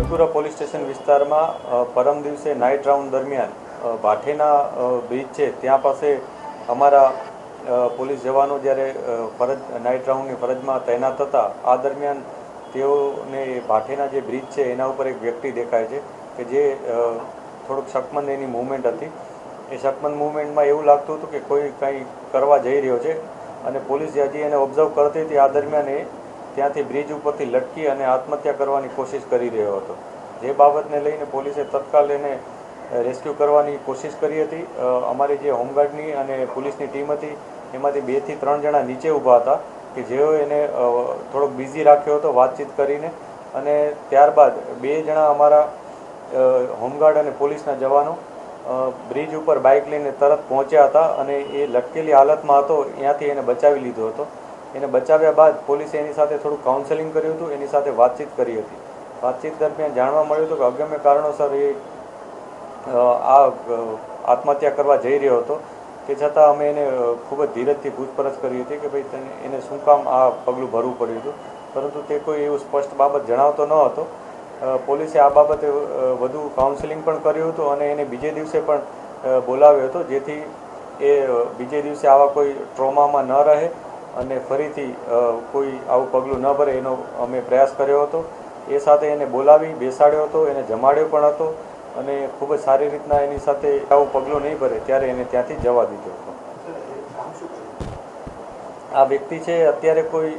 ગઢપુરા police station વિસ્તારમાં પરમ દિવસે night round દરમિયાન ભાઠેના બ્રિજ છે ત્યાં પાસે અમારા પોલીસ જવાનો જ્યારે નાઇટ રાઉન્ડની ફરજમાં તૈનાત હતા આ દરમિયાન તેઓને ભાઠેના જે બ્રિજ છે એના ઉપર એક વ્યક્તિ દેખાય છે કે જે થોડુંક શકમંદ એની મૂવમેન્ટ હતી. એ શકમંદ મૂવમેન્ટમાં એવું લાગતું હતું કે કોઈ કંઈ કરવા જઈ રહ્યો છે અને પોલીસ હજી એને ઓબ્ઝર્વ કરતી હતી. આ દરમિયાન એ ત્યાંથી બ્રિજ ઉપરથી લટકી અને આત્મહત્યા કરવાની કોશિશ કરી રહ્યો હતો. જે બાબતને લઈને પોલીસે તત્કાલ એને રેસ્ક્યુ કરવાની કોશિશ કરી હતી. અમારી જે હોમગાર્ડની અને પોલીસની ટીમ હતી એમાંથી 2 થી 3 જણા નીચે ઊભા હતા કે જેઓ એને થોડોક બિઝી રાખ્યો હતો વાતચીત કરીને, અને ત્યારબાદ 2 જણા અમારા હોમગાર્ડ અને પોલીસના જવાનો બ્રિજ ઉપર બાઇક લઈને તરત પહોંચ્યા હતા અને એ લટકેલી હાલતમાં હતો ત્યાંથી એને બચાવી લીધો હતો. એને બચાવ્યા બાદ પોલીસે એની સાથે થોડું કાઉન્સેલિંગ કર્યું હતું, એની સાથે વાતચીત કરી હતી. વાતચીત દરમિયાન જાણવા મળ્યું હતું કે અગમ્ય કારણોસર એ આત્મહત્યા કરવા જઈ રહ્યો હતો. તે છતાં અમે એને ખૂબ જ ધીરજથી પૂછપરછ કરી હતી કે ભાઈ એને શું કામ આ પગલું ભરવું પડ્યું હતું, પરંતુ તે કોઈ એવું સ્પષ્ટ બાબત જણાવતો ન હતો. પોલીસે આ બાબતે વધુ કાઉન્સેલિંગ પણ કર્યું હતું અને એને બીજે દિવસે પણ બોલાવ્યો હતો, જેથી એ બીજે દિવસે આવા કોઈ ટ્રોમામાં ન રહે અને ફરીથી કોઈ આવું પગલું ન ભરે એનો અમે પ્રયાસ કર્યો હતો. એ સાથે એને બોલાવી બેસાડ્યો હતો, એને જમાડ્યો પણ હતો અને ખૂબ જ સારી રીતના એની સાથે આવું પગલું નહીં ભરે ત્યારે એને ત્યાંથી જવા દીધો હતો. આ વ્યક્તિ છે અત્યારે કોઈ